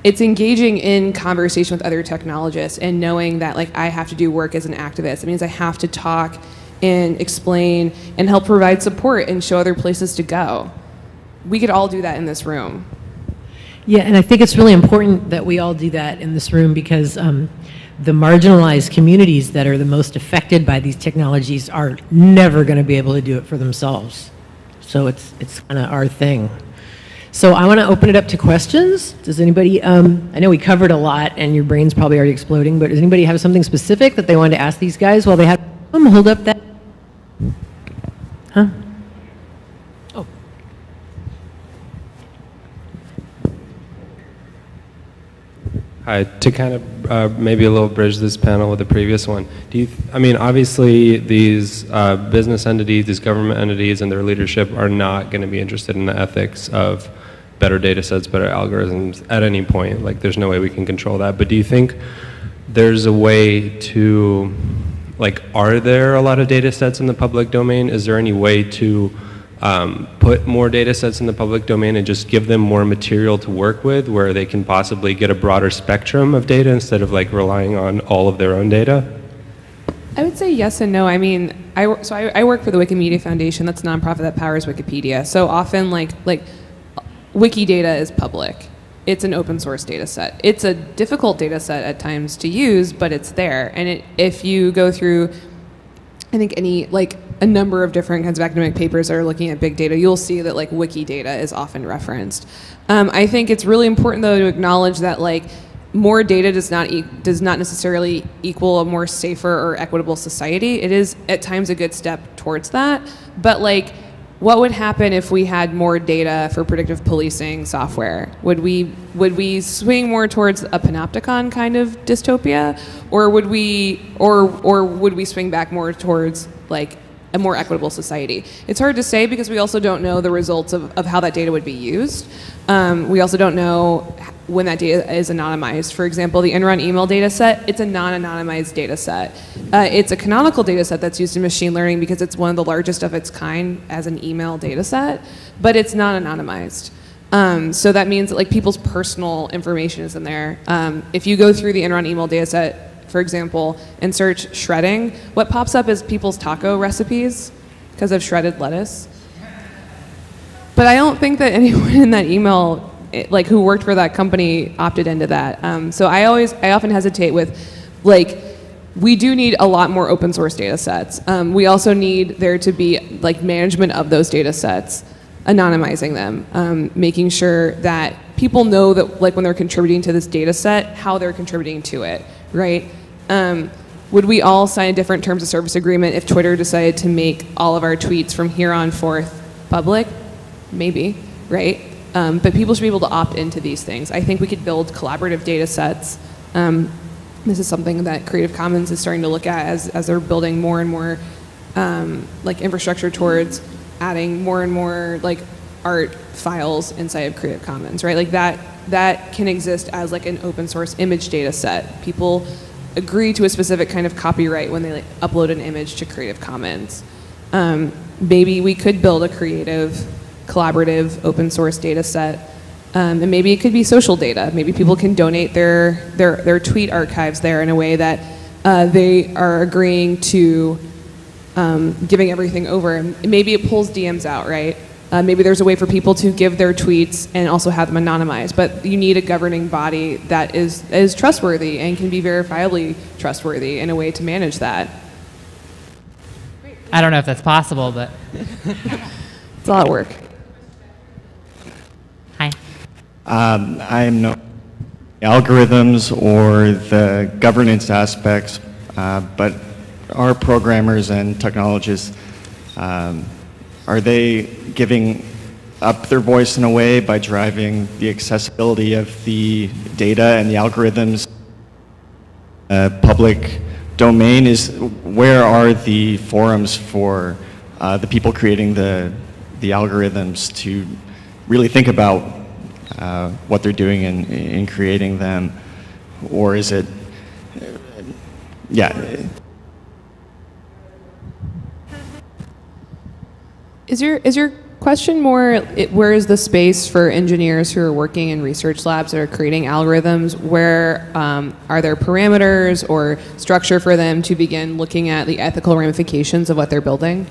it's engaging in conversation with other technologists and knowing that I have to do work as an activist. It means I have to talk and explain and help provide support and show other places to go. We could all do that in this room. Yeah, and I think it's really important that we all do that in this room because the marginalized communities that are the most affected by these technologies are never going to be able to do it for themselves. So it's kind of our thing. So I want to open it up to questions. Does anybody, I know we covered a lot and your brain's probably already exploding, but does anybody have something specific that they wanted to ask these guys while they had them? Hold up that. Huh? Oh. Hi, to kind of maybe a little bridge this panel with the previous one. I mean, obviously these business entities, these government entities and their leadership are not going to be interested in the ethics of better data sets, better algorithms at any point. There's no way we can control that. But do you think there's a way to, are there a lot of data sets in the public domain? Is there any way to put more data sets in the public domain and just give them more material to work with where they can possibly get a broader spectrum of data instead of relying on all of their own data? I would say yes and no. I mean, I work for the Wikimedia Foundation. That's a nonprofit that powers Wikipedia. So often Wikidata is public. It's an open source data set. It's a difficult data set at times to use, but it's there. And if you go through, I think a number of different kinds of academic papers that are looking at big data, you'll see that Wikidata is often referenced. I think it's really important though to acknowledge that more data does not necessarily equal a more safer or equitable society. It is at times a good step towards that, but what would happen if we had more data for predictive policing software? Would we swing more towards a panopticon kind of dystopia, or would we swing back more towards a more equitable society? It's hard to say because we also don't know the results of how that data would be used. We also don't know when that data is anonymized. For example, the Enron email data set, it's a non-anonymized data set. It's a canonical data set that's used in machine learning because it's one of the largest of its kind as an email data set, but it's not anonymized. So that means that like people's personal information is in there. If you go through the Enron email data set, for example, and search shredding, what pops up is people's taco recipes because of shredded lettuce. But I don't think that anyone in that email, like who worked for that company, opted into that. So I often hesitate with, like, we do need a lot more open source data sets. We also need there to be like management of those data sets, anonymizing them, making sure that people know that like when they're contributing to this data set, how they're contributing to it, right? Would we all sign a different terms of service agreement if Twitter decided to make all of our tweets from here on forth public? Maybe, right? But people should be able to opt into these things. I think we could build collaborative data sets. This is something that Creative Commons is starting to look at as they're building more and more like infrastructure towards adding more and more like art files inside of Creative Commons, right? Like that can exist as like an open source image data set. People agree to a specific kind of copyright when they like, upload an image to Creative Commons. Maybe we could build a creative, collaborative, open source data set. And maybe it could be social data. Maybe people can donate their tweet archives there in a way that they are agreeing to giving everything over. And maybe it pulls DMs out, right? Maybe there's a way for people to give their tweets and also have them anonymized. But you need a governing body that is trustworthy and can be verifiably trustworthy in a way to manage that. I don't know if that's possible, but It's a lot of work. hi. I'm no algorithms or the governance aspects, but our programmers and technologists, are they giving up their voice in a way by driving the accessibility of the data and the algorithms public domain? Where are the forums for the people creating the algorithms to really think about what they're doing in creating them? Or is it, yeah. Is your question more, where is the space for engineers who are working in research labs that are creating algorithms? Where are there parameters or structure for them to begin looking at the ethical ramifications of what they're building?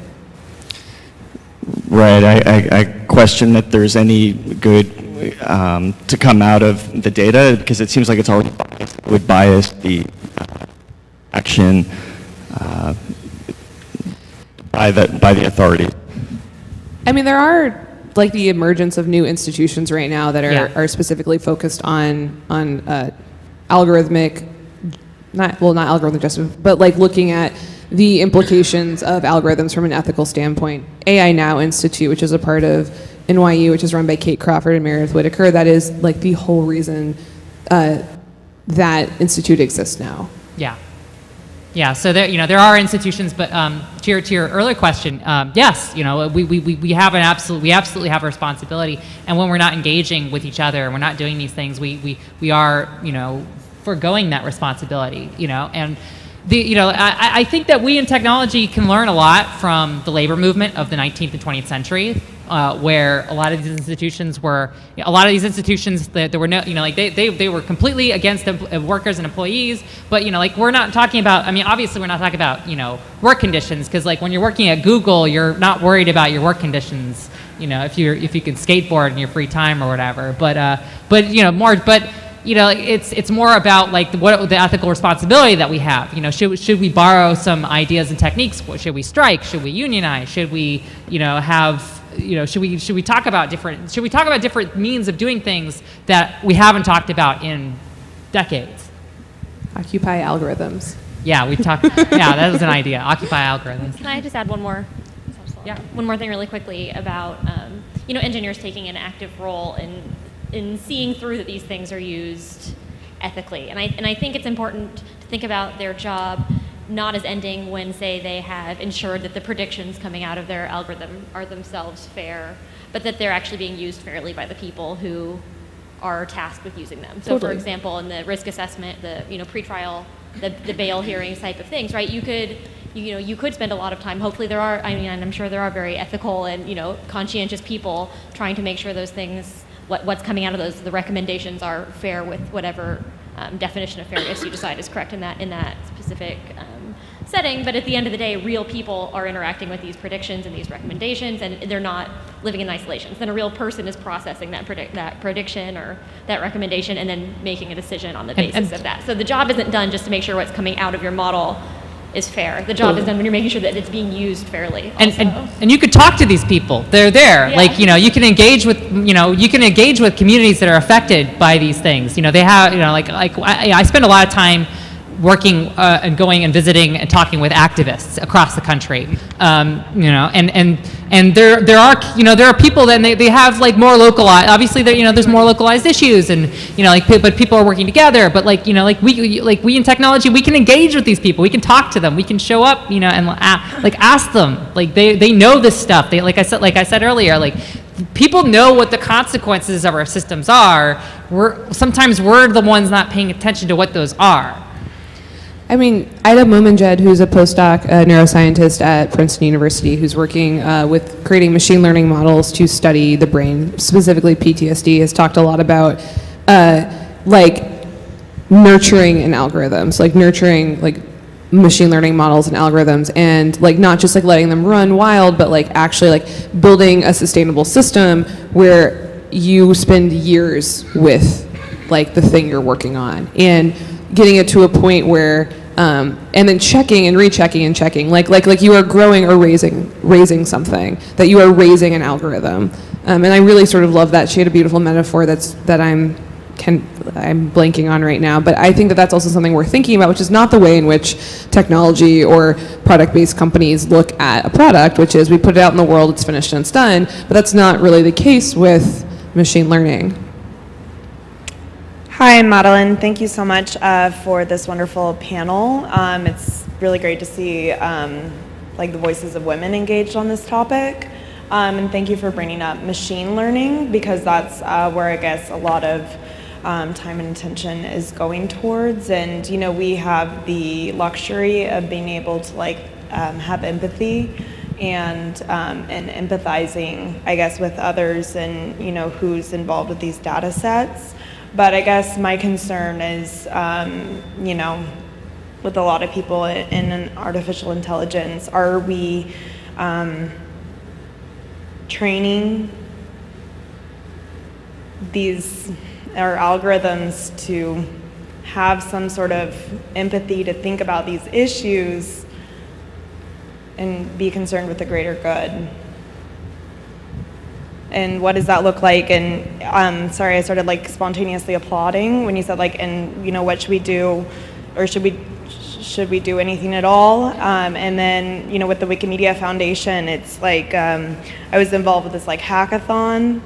Right, I question that there's any good to come out of the data, because it seems like it's already biased. It would bias the action by the authorities. I mean, there are like the emergence of new institutions right now that are specifically focused on algorithmic, not algorithmic justice, but like looking at the implications of algorithms from an ethical standpoint. AI Now Institute, which is a part of NYU, which is run by Kate Crawford and Meredith Whitaker, that is like the whole reason that institute exists now. Yeah. Yeah, so there are institutions, but to your earlier question, yes, we absolutely have a responsibility, and when we're not engaging with each other and we're not doing these things, we are foregoing that responsibility, and I think that we in technology can learn a lot from the labor movement of the 19th and 20th century, where a lot of these institutions were, there were no, they were completely against the workers and employees, but we're not talking about, obviously we're not talking about, work conditions, because when you're working at Google, you're not worried about your work conditions, if you can skateboard in your free time or whatever, it's more about what the ethical responsibility that we have. Should we borrow some ideas and techniques? Should we strike? Should we unionize? Should we, should we talk about different means of doing things that we haven't talked about in decades? Occupy algorithms. Yeah, we talked. Yeah, that was an idea. Occupy algorithms. Can I just add one more? Yeah. One more thing really quickly about engineers taking an active role in seeing through that these things are used ethically. And I think it's important to think about their job not as ending when, say, they have ensured that the predictions coming out of their algorithm are themselves fair, but that they're actually being used fairly by the people who are tasked with using them. So for example, in the risk assessment, the pretrial, the bail hearings type of things, right? You could spend a lot of time. Hopefully there are, and I'm sure there are very ethical and conscientious people trying to make sure those things, what's coming out of those, the recommendations are fair with whatever definition of fairness you decide is correct in that specific setting. But at the end of the day, real people are interacting with these predictions and these recommendations, and they're not living in isolation. So then a real person is processing that prediction or that recommendation and then making a decision on the basis of that. So the job isn't done just to make sure what's coming out of your model is fair. The job is done when you're making sure that it's being used fairly. And you could talk to these people. They're there. Yeah. Like, you can engage with, communities that are affected by these things. They have, I spend a lot of time working and going and visiting and talking with activists across the country, and there are people that they have like more localized. Obviously, there's more localized issues, and but people are working together. But we in technology, we can engage with these people. We can talk to them. We can show up, and ask them. They know this stuff. Like I said earlier, people know what the consequences of our systems are. Sometimes we're the ones not paying attention to what those are. I mean, Ida Momenjed, who's a postdoc neuroscientist at Princeton University, who's working with creating machine learning models to study the brain, specifically PTSD, has talked a lot about nurturing in algorithms, nurturing machine learning models and algorithms, and not just letting them run wild, but actually building a sustainable system where you spend years with the thing you're working on, and getting it to a point where, and then checking and rechecking and checking, like you are growing or raising something, that you are raising an algorithm. And I really sort of love that. She had a beautiful metaphor that I'm blanking on right now, but I think that that's also something we're thinking about, which is not the way in which technology or product-based companies look at a product, which is we put it out in the world, it's finished and it's done, but that's not really the case with machine learning. Hi, I'm Madeline. Thank you so much for this wonderful panel. It's really great to see the voices of women engaged on this topic. And thank you for bringing up machine learning, because that's where I guess a lot of time and attention is going towards. And we have the luxury of being able to have empathy and empathizing, I guess, with others and who's involved with these data sets. But I guess my concern is, with a lot of people in artificial intelligence, are we training our algorithms to have some sort of empathy, to think about these issues and be concerned with the greater good? And what does that look like? And sorry, I started spontaneously applauding when you said and what should we do, or should we do anything at all? And then with the Wikimedia Foundation, it's I was involved with this hackathon,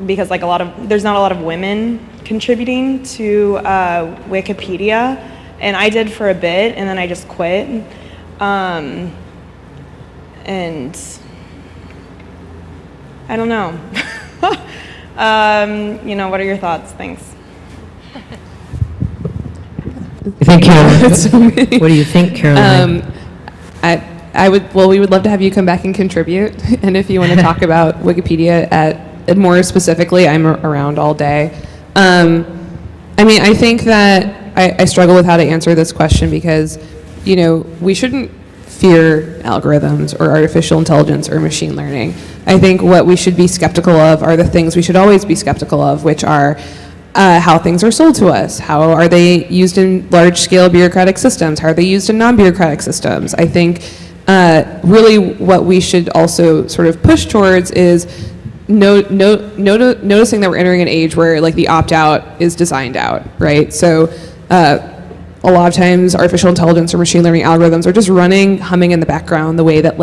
because there's not a lot of women contributing to Wikipedia, and I did for a bit, and then I just quit. And I don't know. What are your thoughts? Thanks. Thank you. What do you think, Caroline? We would love to have you come back and contribute. And if you want to talk about Wikipedia more specifically, I'm around all day. I think that I struggle with how to answer this question, because, we shouldn't fear algorithms or artificial intelligence or machine learning. I think what we should be skeptical of are the things we should always be skeptical of, which are how things are sold to us. How are they used in large-scale bureaucratic systems? How are they used in non-bureaucratic systems? I think really what we should also sort of push towards is noticing that we're entering an age where the opt-out is designed out, right? So a lot of times artificial intelligence or machine learning algorithms are just humming in the background, the way that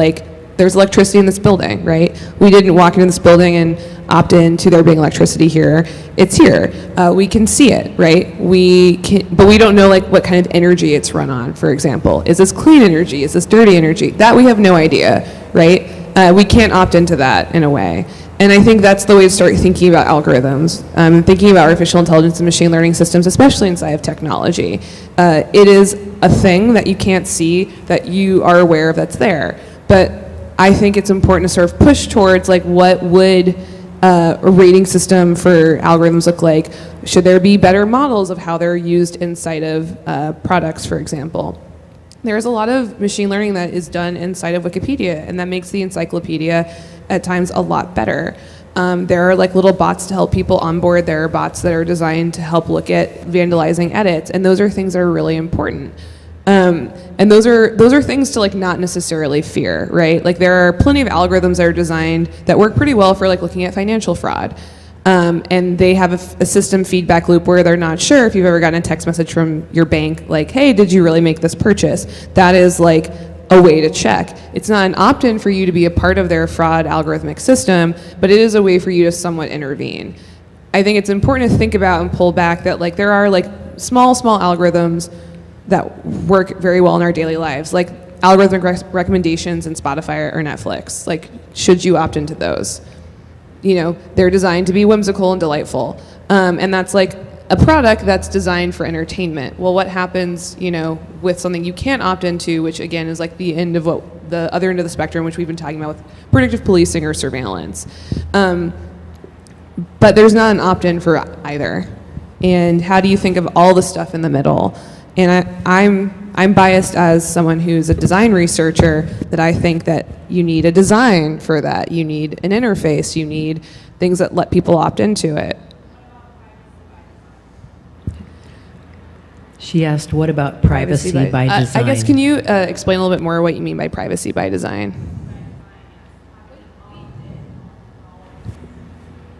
there's electricity in this building, right? We didn't walk into this building and opt in to there being electricity here. It's here. We can see it, right? But we don't know what kind of energy it's run on, for example. Is this clean energy? Is this dirty energy? That we have no idea, right? We can't opt into that in a way. And I think that's the way to start thinking about algorithms, thinking about artificial intelligence and machine learning systems, especially inside of technology. It is a thing that you can't see, that you are aware of that's there. But I think it's important to sort of push towards like what would a rating system for algorithms look like? Should there be better models of how they're used inside of products, for example? There's a lot of machine learning that is done inside of Wikipedia, and that makes the encyclopedia at times a lot better. There are like little bots to help people onboard. There are bots that are designed to help look at vandalizing edits, and those are things that are really important. And those are things to like not necessarily fear, right? Like there are plenty of algorithms that are designed that work pretty well for like looking at financial fraud. And they have a system feedback loop where they're not sure if you've ever gotten a text message from your bank like, hey, did you really make this purchase? That is like a way to check. It's not an opt-in for you to be a part of their fraud algorithmic system, but it is a way for you to somewhat intervene. I think it's important to think about and pull back that like there are like small algorithms that work very well in our daily lives, like algorithmic recommendations in Spotify or Netflix. Like, should you opt into those? You know, they're designed to be whimsical and delightful. And that's like a product that's designed for entertainment. Well, what happens, you know, with something you can't opt into, which again is like the end of what the other end of the spectrum, which we've been talking about with predictive policing or surveillance. But there's not an opt-in for either. And how do you think of all the stuff in the middle? And I'm biased as someone who's a design researcher, that I think that you need a design for that. You need an interface. You need things that let people opt into it. She asked, what about privacy by design? I guess, can you explain a little bit more what you mean by privacy by design?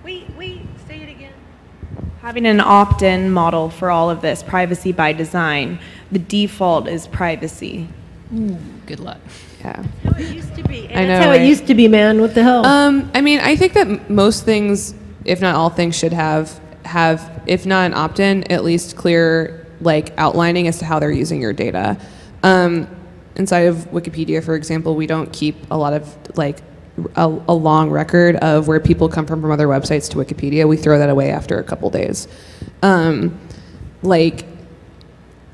Say it again. Having an opt-in model for all of this, privacy by design. The default is privacy. Ooh, good luck. Yeah. That's how it used to be. And I know, that's how right? it used to be, man. What the hell? I mean, I think that most things, if not all things, should have, if not an opt-in, at least clear like outlining as to how they're using your data. Inside of Wikipedia, for example, we don't keep a lot of like a long record of where people come from other websites to Wikipedia. We throw that away after a couple days. Like,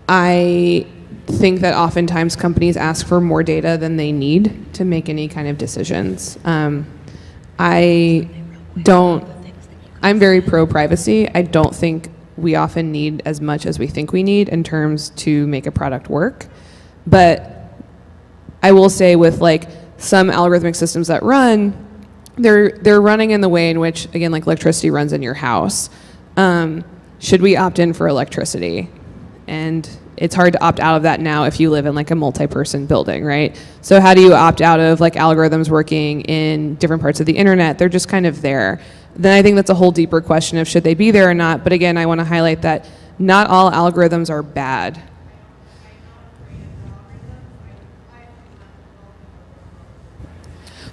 I think that oftentimes companies ask for more data than they need to make any kind of decisions. I'm very pro-privacy. I don't think we often need as much as we think we need in terms to make a product work. But I will say with like some algorithmic systems that run, they're running in the way in which, again, like electricity runs in your house. Should we opt in for electricity? And it's hard to opt out of that now if you live in like a multi-person building, right? So how do you opt out of like algorithms working in different parts of the internet? They're just kind of there. Then I think that's a whole deeper question of should they be there or not. But again, I want to highlight that not all algorithms are bad.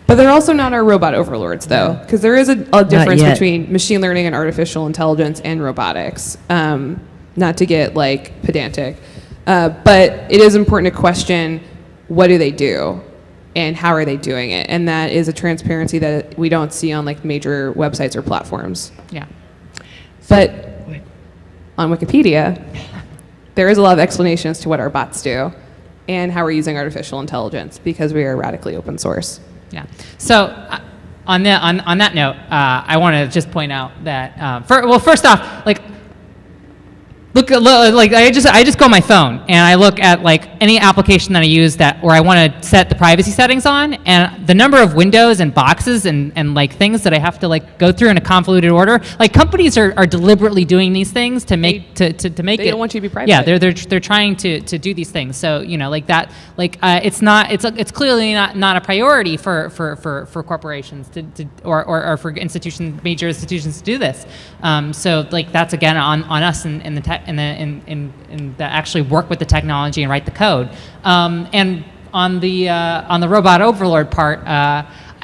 But they're also not our robot overlords, though, because there is a difference between machine learning and artificial intelligence and robotics. Not to get like pedantic, but it is important to question what do they do and how are they doing it, and that is a transparency that we don't see on like major websites or platforms. Yeah. But on Wikipedia, there is a lot of explanation as to what our bots do and how we're using artificial intelligence because we are radically open source. Yeah. So on that note, I want to just point out that first off, like I just go on my phone and I look at like any application that I use where I want to set the privacy settings on, and the number of windows and boxes and like things that I have to like go through in a convoluted order. Like companies are deliberately doing these things to make to make it. They don't want you to be private. Yeah, they're trying to do these things. So you know, like that, like it's clearly not a priority for corporations or for major institutions to do this. So like that's again on us in the tech. And actually work with the technology and write the code. And on the robot overlord part,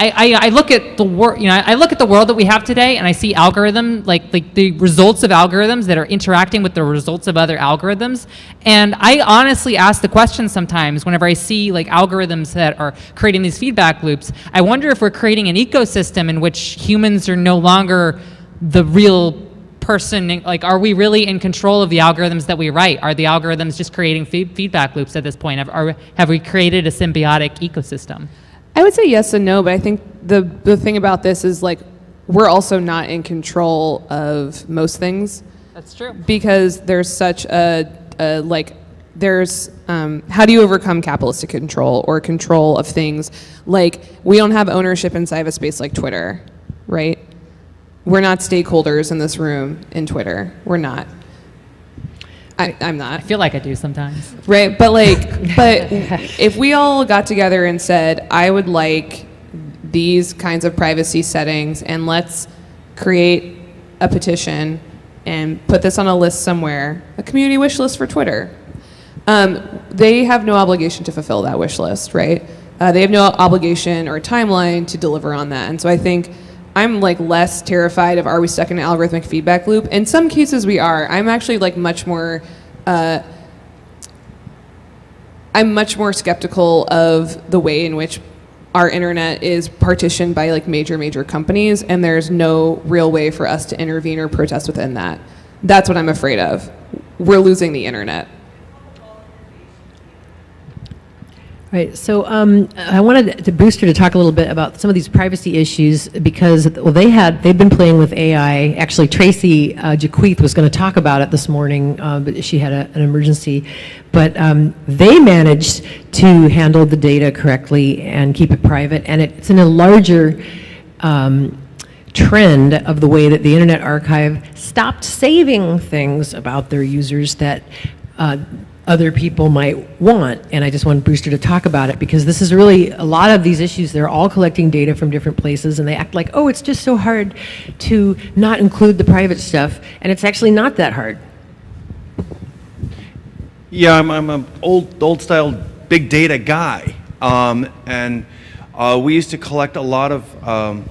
I look at the world, I look at the world that we have today, and I see algorithm, like the results of algorithms that are interacting with the results of other algorithms. And I honestly ask the question sometimes whenever I see like algorithms that are creating these feedback loops, I wonder if we're creating an ecosystem in which humans are no longer the real person. Like, are we really in control of the algorithms that we write? Are the algorithms just creating feedback loops at this point? Have we created a symbiotic ecosystem? I would say yes and no, but I think the thing about this is like we're also not in control of most things. That's true. Because there's such a like there's how do you overcome capitalistic control or control of things? Like we don't have ownership inside of a space like Twitter, right? We're not stakeholders in this room in Twitter. We're not. I'm not. I feel like I do sometimes. Right, but if we all got together and said, I would like these kinds of privacy settings, and let's create a petition and put this on a list somewhere, a community wish list for Twitter. They have no obligation to fulfill that wish list, right? They have no obligation or timeline to deliver on that. And so I think I'm like less terrified of are we stuck in an algorithmic feedback loop. In some cases we are. I'm actually like much more skeptical of the way in which our internet is partitioned by like major companies, and there's no real way for us to intervene or protest within that. That's what I'm afraid of. We're losing the internet. Right, so I wanted to Brewster to talk a little bit about some of these privacy issues because, well, they've been playing with AI. Actually, Tracy Jaquith was going to talk about it this morning, but she had an emergency. But they managed to handle the data correctly and keep it private, and it's in a larger trend of the way that the Internet Archive stopped saving things about their users that other people might want. And I just want Brewster to talk about it because this is really a lot of these issues. They're all collecting data from different places, and they act like, oh, it's just so hard to not include the private stuff, and it's actually not that hard. Yeah, I'm an old style big data guy, and we used to collect a lot of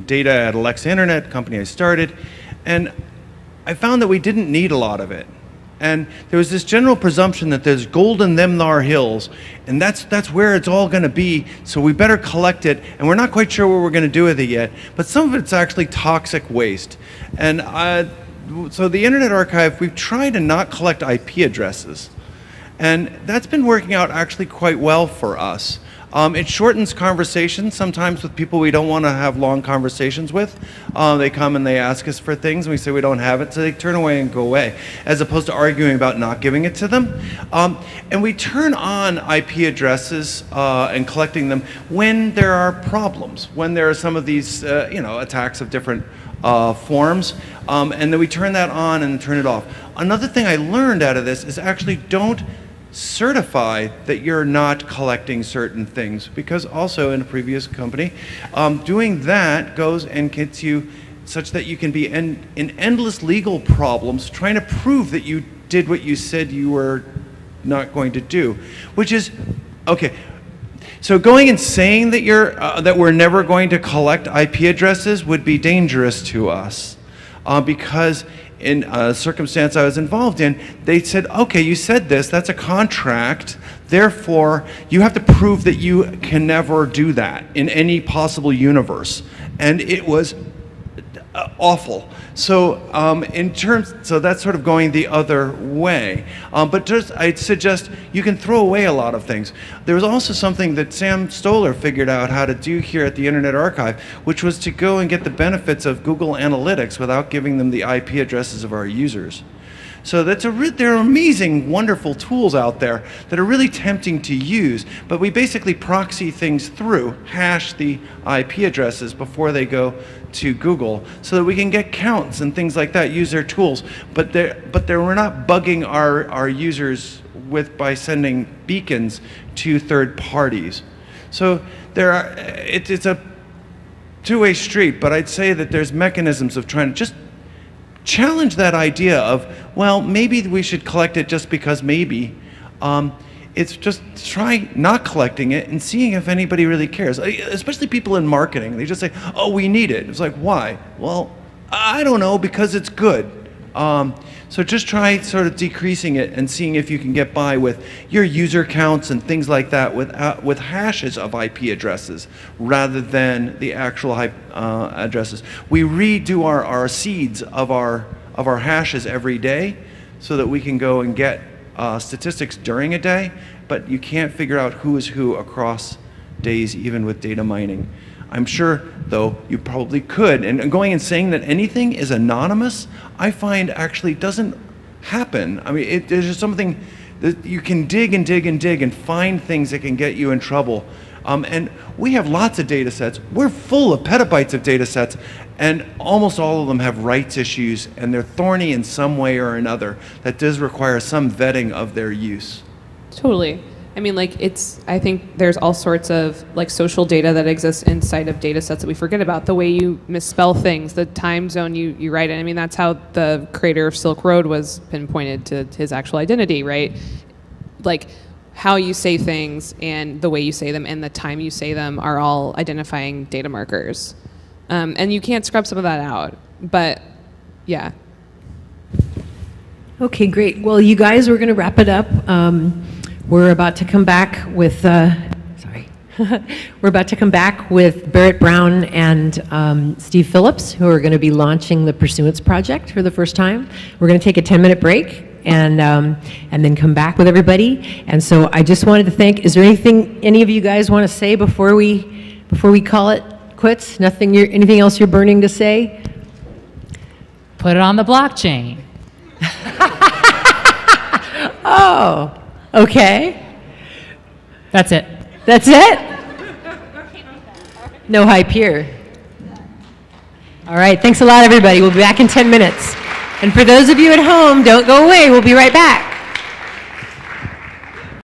data at Alexa Internet, company I started, and I found that we didn't need a lot of it. And there was this general presumption that there's gold in them thar hills, and that's where it's all going to be, so we better collect it, and we're not quite sure what we're going to do with it yet, but some of it's actually toxic waste. And so the Internet Archive, we've tried to not collect IP addresses, and that's been working out actually quite well for us. It shortens conversations sometimes with people we don't want to have long conversations with. They come and they ask us for things and we say we don't have it, so they turn away and go away, as opposed to arguing about not giving it to them. And we turn on IP addresses and collecting them when there are problems, when there are some of these attacks of different forms, and then we turn that on and turn it off. Another thing I learned out of this is actually don't certify that you're not collecting certain things, because also in a previous company, doing that goes and gets you such that you can be in endless legal problems trying to prove that you did what you said you were not going to do, which is, okay, so going and saying that that we're never going to collect IP addresses would be dangerous to us, because in a circumstance I was involved in, they said, okay, you said this, that's a contract, therefore you have to prove that you can never do that in any possible universe. And it was awful. So so that's sort of going the other way. But I'd suggest you can throw away a lot of things. There was also something that Sam Stoller figured out how to do here at the Internet Archive, which was to go and get the benefits of Google Analytics without giving them the IP addresses of our users. So there are amazing, wonderful tools out there that are really tempting to use, but we basically proxy things through, hash the IP addresses before they go to Google, so that we can get counts and things like that, use their tools. But we're not bugging our users by sending beacons to third parties. So it's a two-way street, but I'd say that there's mechanisms of trying to just challenge that idea of, well, maybe we should collect it just because maybe. it's just try not collecting it and seeing if anybody really cares, especially people in marketing. They just say, oh, we need it. It's like, why? Well, I don't know, because it's good. So just try sort of decreasing it and seeing if you can get by with your user counts and things like that with hashes of IP addresses rather than the actual addresses. We redo our seeds of our hashes every day so that we can go and get statistics during a day, but you can't figure out who is who across days even with data mining. I'm sure, though, you probably could. And going and saying that anything is anonymous, I find actually doesn't happen. I mean, there's just something that you can dig and dig and dig and find things that can get you in trouble. And we have lots of data sets. We're full of petabytes of data sets, and almost all of them have rights issues, and they're thorny in some way or another that does require some vetting of their use. Totally. I mean, like, I think there's all sorts of like social data that exists inside of data sets that we forget about. The way you misspell things, the time zone you write in. I mean, that's how the creator of Silk Road was pinpointed to his actual identity, right? Like, how you say things and the way you say them and the time you say them are all identifying data markers. And you can't scrub some of that out, but yeah. Okay, great. Well, you guys, we're going to wrap it up. We're about to come back with, we're about to come back with Barrett Brown and Steve Phillips, who are going to be launching the Pursuance Project for the first time. We're going to take a 10-minute break and then come back with everybody. And so I just wanted to thank, is there anything any of you guys want to say before we call it quits? Anything else you're burning to say? Put it on the blockchain. Oh. Okay. That's it. That's it? No hype here. All right. Thanks a lot, everybody. We'll be back in 10 minutes. And for those of you at home, don't go away. We'll be right back.